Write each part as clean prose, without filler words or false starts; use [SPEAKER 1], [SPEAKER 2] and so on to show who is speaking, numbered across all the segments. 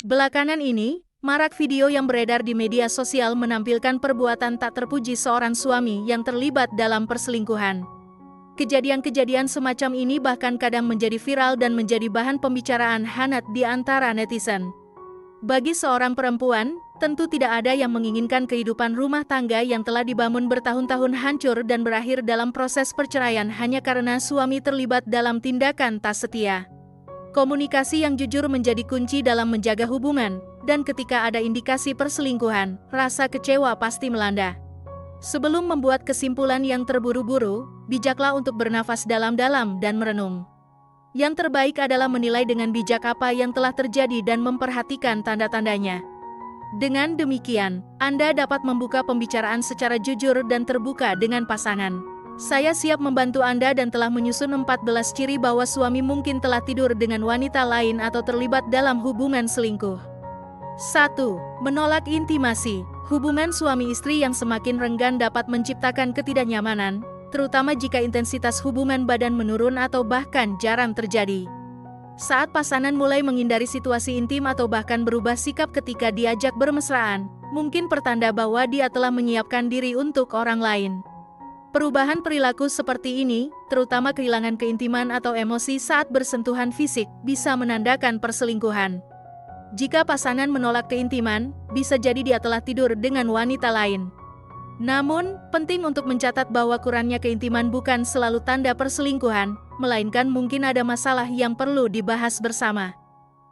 [SPEAKER 1] Belakangan ini, marak video yang beredar di media sosial menampilkan perbuatan tak terpuji seorang suami yang terlibat dalam perselingkuhan. Kejadian-kejadian semacam ini bahkan kadang menjadi viral dan menjadi bahan pembicaraan hangat di antara netizen. Bagi seorang perempuan, tentu tidak ada yang menginginkan kehidupan rumah tangga yang telah dibangun bertahun-tahun hancur dan berakhir dalam proses perceraian hanya karena suami terlibat dalam tindakan tak setia. Komunikasi yang jujur menjadi kunci dalam menjaga hubungan, dan ketika ada indikasi perselingkuhan, rasa kecewa pasti melanda. Sebelum membuat kesimpulan yang terburu-buru, bijaklah untuk bernafas dalam-dalam dan merenung. Yang terbaik adalah menilai dengan bijak apa yang telah terjadi dan memperhatikan tanda-tandanya. Dengan demikian, Anda dapat membuka pembicaraan secara jujur dan terbuka dengan pasangan. Saya siap membantu Anda dan telah menyusun 14 ciri bahwa suami mungkin telah tidur dengan wanita lain atau terlibat dalam hubungan selingkuh. 1. Menolak intimasi. Hubungan suami istri yang semakin renggan dapat menciptakan ketidaknyamanan, terutama jika intensitas hubungan badan menurun atau bahkan jarang terjadi. Saat pasangan mulai menghindari situasi intim atau bahkan berubah sikap ketika diajak bermesraan, mungkin pertanda bahwa dia telah menyiapkan diri untuk orang lain. Perubahan perilaku seperti ini, terutama kehilangan keintiman atau emosi saat bersentuhan fisik, bisa menandakan perselingkuhan. Jika pasangan menolak keintiman, bisa jadi dia telah tidur dengan wanita lain. Namun, penting untuk mencatat bahwa kurangnya keintiman bukan selalu tanda perselingkuhan, melainkan mungkin ada masalah yang perlu dibahas bersama.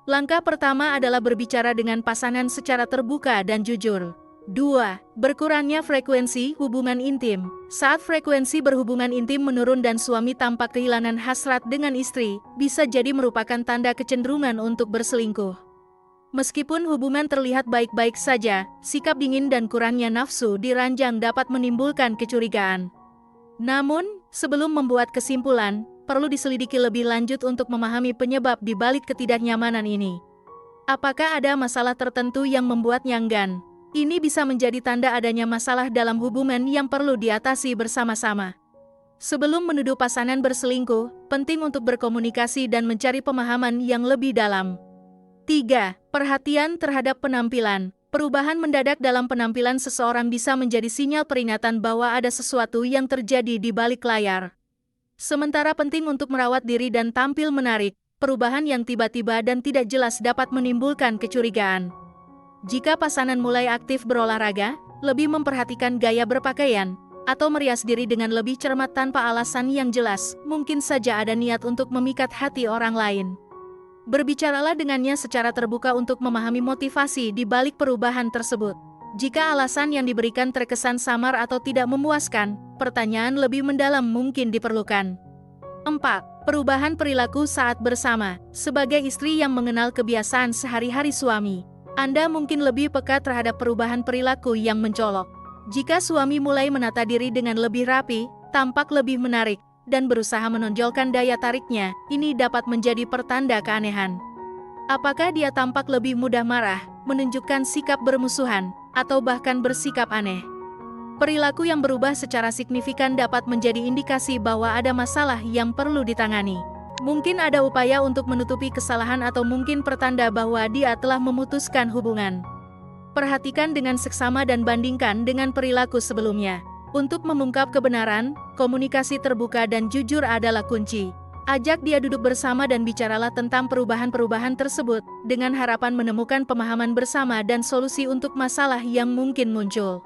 [SPEAKER 1] Langkah pertama adalah berbicara dengan pasangan secara terbuka dan jujur. 2. Berkurangnya frekuensi hubungan intim. Saat frekuensi berhubungan intim menurun dan suami tampak kehilangan hasrat dengan istri, bisa jadi merupakan tanda kecenderungan untuk berselingkuh. Meskipun hubungan terlihat baik-baik saja, sikap dingin dan kurangnya nafsu di ranjang dapat menimbulkan kecurigaan. Namun, sebelum membuat kesimpulan, perlu diselidiki lebih lanjut untuk memahami penyebab di balik ketidaknyamanan ini. Apakah ada masalah tertentu yang membuatnya enggan? Ini bisa menjadi tanda adanya masalah dalam hubungan yang perlu diatasi bersama-sama. Sebelum menuduh pasangan berselingkuh, penting untuk berkomunikasi dan mencari pemahaman yang lebih dalam. 3. Perhatian terhadap penampilan. Perubahan mendadak dalam penampilan seseorang bisa menjadi sinyal peringatan bahwa ada sesuatu yang terjadi di balik layar. Sementara penting untuk merawat diri dan tampil menarik, perubahan yang tiba-tiba dan tidak jelas dapat menimbulkan kecurigaan. Jika pasangan mulai aktif berolahraga, lebih memperhatikan gaya berpakaian, atau merias diri dengan lebih cermat tanpa alasan yang jelas, mungkin saja ada niat untuk memikat hati orang lain. Berbicaralah dengannya secara terbuka untuk memahami motivasi di balik perubahan tersebut. Jika alasan yang diberikan terkesan samar atau tidak memuaskan, pertanyaan lebih mendalam mungkin diperlukan. 4. Perubahan perilaku saat bersama. Sebagai istri yang mengenal kebiasaan sehari-hari suami, Anda mungkin lebih peka terhadap perubahan perilaku yang mencolok. Jika suami mulai menata diri dengan lebih rapi, tampak lebih menarik, dan berusaha menonjolkan daya tariknya, ini dapat menjadi pertanda keanehan. Apakah dia tampak lebih mudah marah, menunjukkan sikap bermusuhan, atau bahkan bersikap aneh? Perilaku yang berubah secara signifikan dapat menjadi indikasi bahwa ada masalah yang perlu ditangani. Mungkin ada upaya untuk menutupi kesalahan atau mungkin pertanda bahwa dia telah memutuskan hubungan. Perhatikan dengan seksama dan bandingkan dengan perilaku sebelumnya. Untuk mengungkap kebenaran, komunikasi terbuka dan jujur adalah kunci. Ajak dia duduk bersama dan bicaralah tentang perubahan-perubahan tersebut, dengan harapan menemukan pemahaman bersama dan solusi untuk masalah yang mungkin muncul.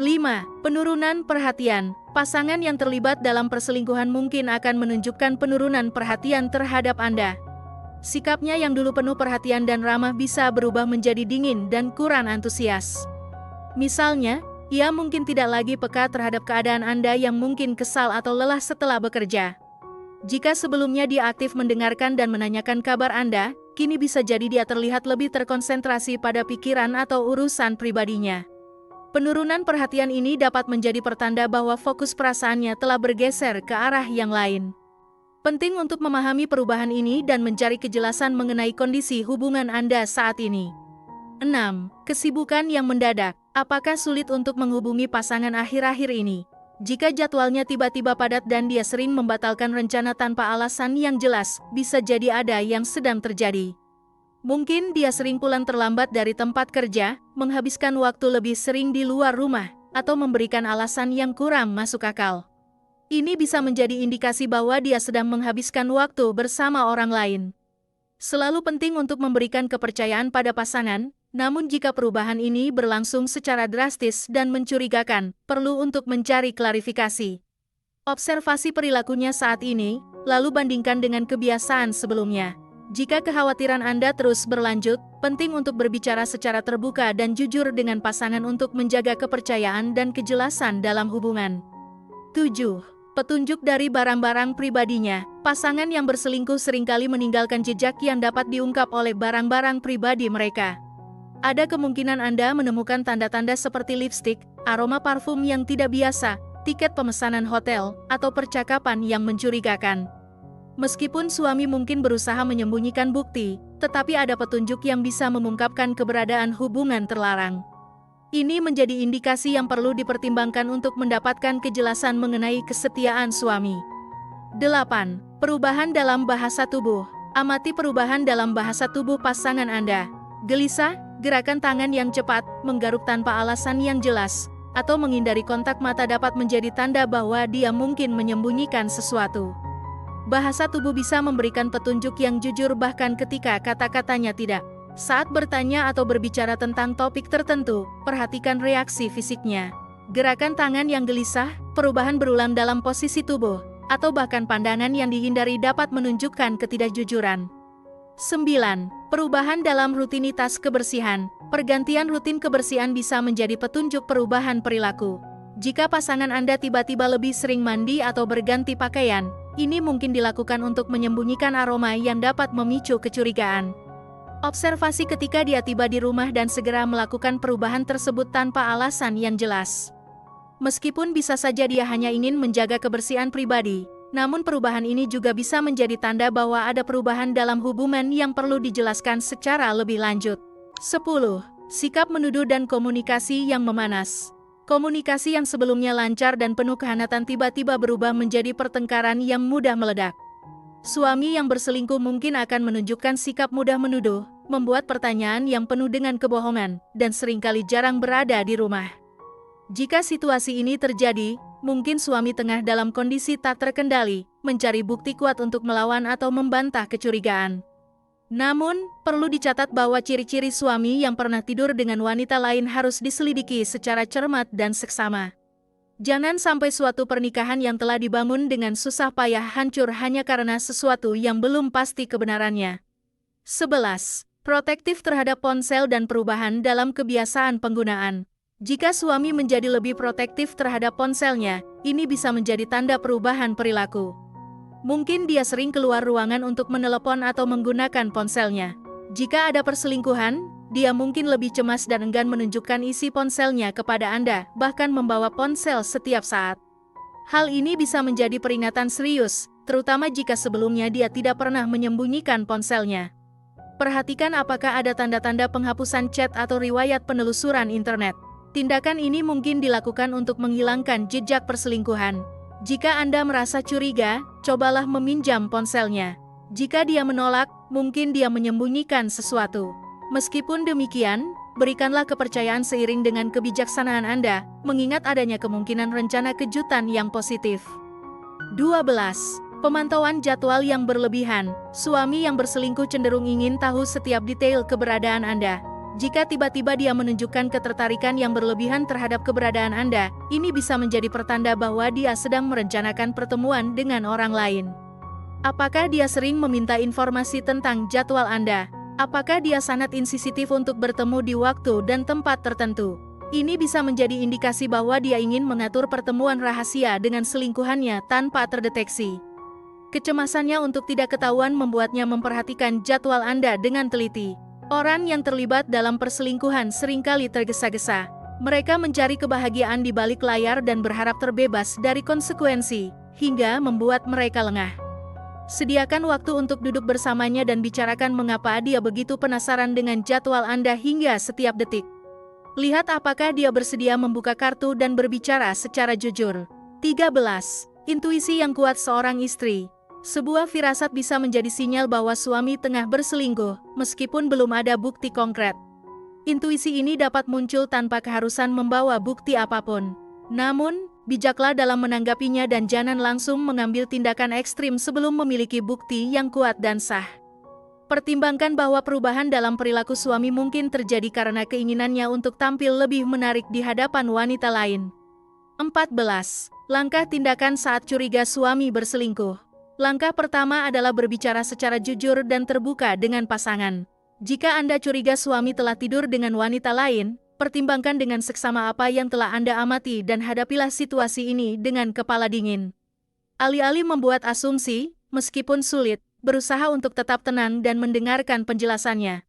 [SPEAKER 1] 5. Penurunan perhatian. Pasangan yang terlibat dalam perselingkuhan mungkin akan menunjukkan penurunan perhatian terhadap Anda. Sikapnya yang dulu penuh perhatian dan ramah bisa berubah menjadi dingin dan kurang antusias. Misalnya, ia mungkin tidak lagi peka terhadap keadaan Anda yang mungkin kesal atau lelah setelah bekerja. Jika sebelumnya dia aktif mendengarkan dan menanyakan kabar Anda, kini bisa jadi dia terlihat lebih terkonsentrasi pada pikiran atau urusan pribadinya. Penurunan perhatian ini dapat menjadi pertanda bahwa fokus perasaannya telah bergeser ke arah yang lain. Penting untuk memahami perubahan ini dan mencari kejelasan mengenai kondisi hubungan Anda saat ini. 6. Kesibukan yang mendadak. Apakah sulit untuk menghubungi pasangan akhir-akhir ini? Jika jadwalnya tiba-tiba padat dan dia sering membatalkan rencana tanpa alasan yang jelas, bisa jadi ada yang sedang terjadi. Mungkin dia sering pulang terlambat dari tempat kerja, menghabiskan waktu lebih sering di luar rumah, atau memberikan alasan yang kurang masuk akal. Ini bisa menjadi indikasi bahwa dia sedang menghabiskan waktu bersama orang lain. Selalu penting untuk memberikan kepercayaan pada pasangan, namun jika perubahan ini berlangsung secara drastis dan mencurigakan, perlu untuk mencari klarifikasi. Observasi perilakunya saat ini, lalu bandingkan dengan kebiasaan sebelumnya. Jika kekhawatiran Anda terus berlanjut, penting untuk berbicara secara terbuka dan jujur dengan pasangan untuk menjaga kepercayaan dan kejelasan dalam hubungan. 7. Petunjuk dari barang-barang pribadinya. Pasangan yang berselingkuh seringkali meninggalkan jejak yang dapat diungkap oleh barang-barang pribadi mereka. Ada kemungkinan Anda menemukan tanda-tanda seperti lipstik, aroma parfum yang tidak biasa, tiket pemesanan hotel, atau percakapan yang mencurigakan. Meskipun suami mungkin berusaha menyembunyikan bukti, tetapi ada petunjuk yang bisa mengungkapkan keberadaan hubungan terlarang. Ini menjadi indikasi yang perlu dipertimbangkan untuk mendapatkan kejelasan mengenai kesetiaan suami. 8. Perubahan dalam bahasa tubuh. Amati perubahan dalam bahasa tubuh pasangan Anda. Gelisah, gerakan tangan yang cepat, menggaruk tanpa alasan yang jelas, atau menghindari kontak mata dapat menjadi tanda bahwa dia mungkin menyembunyikan sesuatu. Bahasa tubuh bisa memberikan petunjuk yang jujur bahkan ketika kata-katanya tidak. Saat bertanya atau berbicara tentang topik tertentu, perhatikan reaksi fisiknya. Gerakan tangan yang gelisah, perubahan berulang dalam posisi tubuh, atau bahkan pandangan yang dihindari dapat menunjukkan ketidakjujuran. 9. Perubahan dalam rutinitas kebersihan. Pergantian rutin kebersihan bisa menjadi petunjuk perubahan perilaku. Jika pasangan Anda tiba-tiba lebih sering mandi atau berganti pakaian, ini mungkin dilakukan untuk menyembunyikan aroma yang dapat memicu kecurigaan. Observasi ketika dia tiba di rumah dan segera melakukan perubahan tersebut tanpa alasan yang jelas. Meskipun bisa saja dia hanya ingin menjaga kebersihan pribadi, namun perubahan ini juga bisa menjadi tanda bahwa ada perubahan dalam hubungan yang perlu dijelaskan secara lebih lanjut. 10. Sikap menuduh dan komunikasi yang memanas. Komunikasi yang sebelumnya lancar dan penuh kehangatan tiba-tiba berubah menjadi pertengkaran yang mudah meledak. Suami yang berselingkuh mungkin akan menunjukkan sikap mudah menuduh, membuat pertanyaan yang penuh dengan kebohongan, dan seringkali jarang berada di rumah. Jika situasi ini terjadi, mungkin suami tengah dalam kondisi tak terkendali, mencari bukti kuat untuk melawan atau membantah kecurigaan. Namun, perlu dicatat bahwa ciri-ciri suami yang pernah tidur dengan wanita lain harus diselidiki secara cermat dan seksama. Jangan sampai suatu pernikahan yang telah dibangun dengan susah payah hancur hanya karena sesuatu yang belum pasti kebenarannya. 11. Protektif terhadap ponsel dan perubahan dalam kebiasaan penggunaan. Jika suami menjadi lebih protektif terhadap ponselnya, ini bisa menjadi tanda perubahan perilaku. Mungkin dia sering keluar ruangan untuk menelepon atau menggunakan ponselnya. Jika ada perselingkuhan, dia mungkin lebih cemas dan enggan menunjukkan isi ponselnya kepada Anda, bahkan membawa ponsel setiap saat. Hal ini bisa menjadi peringatan serius, terutama jika sebelumnya dia tidak pernah menyembunyikan ponselnya. Perhatikan apakah ada tanda-tanda penghapusan chat atau riwayat penelusuran internet. Tindakan ini mungkin dilakukan untuk menghilangkan jejak perselingkuhan. Jika Anda merasa curiga, cobalah meminjam ponselnya. Jika dia menolak, mungkin dia menyembunyikan sesuatu. Meskipun demikian, berikanlah kepercayaan seiring dengan kebijaksanaan Anda, mengingat adanya kemungkinan rencana kejutan yang positif. 12. Pemantauan jadwal yang berlebihan. Suami yang berselingkuh cenderung ingin tahu setiap detail keberadaan Anda. Jika tiba-tiba dia menunjukkan ketertarikan yang berlebihan terhadap keberadaan Anda, ini bisa menjadi pertanda bahwa dia sedang merencanakan pertemuan dengan orang lain. Apakah dia sering meminta informasi tentang jadwal Anda? Apakah dia sangat insensitif untuk bertemu di waktu dan tempat tertentu? Ini bisa menjadi indikasi bahwa dia ingin mengatur pertemuan rahasia dengan selingkuhannya tanpa terdeteksi. Kecemasannya untuk tidak ketahuan membuatnya memperhatikan jadwal Anda dengan teliti. Orang yang terlibat dalam perselingkuhan seringkali tergesa-gesa. Mereka mencari kebahagiaan di balik layar dan berharap terbebas dari konsekuensi, hingga membuat mereka lengah. Sediakan waktu untuk duduk bersamanya dan bicarakan mengapa dia begitu penasaran dengan jadwal Anda hingga setiap detik. Lihat apakah dia bersedia membuka kartu dan berbicara secara jujur. 13. Intuisi yang kuat seorang istri. Sebuah firasat bisa menjadi sinyal bahwa suami tengah berselingkuh, meskipun belum ada bukti konkret. Intuisi ini dapat muncul tanpa keharusan membawa bukti apapun. Namun, bijaklah dalam menanggapinya dan jangan langsung mengambil tindakan ekstrim sebelum memiliki bukti yang kuat dan sah. Pertimbangkan bahwa perubahan dalam perilaku suami mungkin terjadi karena keinginannya untuk tampil lebih menarik di hadapan wanita lain. 14. Langkah tindakan saat curiga suami berselingkuh. Langkah pertama adalah berbicara secara jujur dan terbuka dengan pasangan. Jika Anda curiga suami telah tidur dengan wanita lain, pertimbangkan dengan seksama apa yang telah Anda amati dan hadapilah situasi ini dengan kepala dingin. Alih-alih membuat asumsi, meskipun sulit, berusaha untuk tetap tenang dan mendengarkan penjelasannya.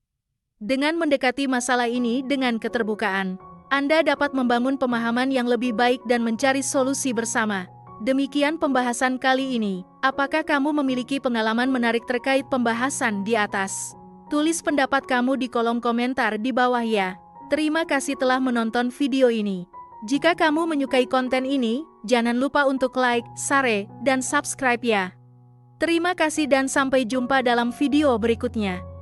[SPEAKER 1] Dengan mendekati masalah ini dengan keterbukaan, Anda dapat membangun pemahaman yang lebih baik dan mencari solusi bersama. Demikian pembahasan kali ini. Apakah kamu memiliki pengalaman menarik terkait pembahasan di atas? Tulis pendapat kamu di kolom komentar di bawah ya. Terima kasih telah menonton video ini. Jika kamu menyukai konten ini, jangan lupa untuk like, share, dan subscribe ya. Terima kasih dan sampai jumpa dalam video berikutnya.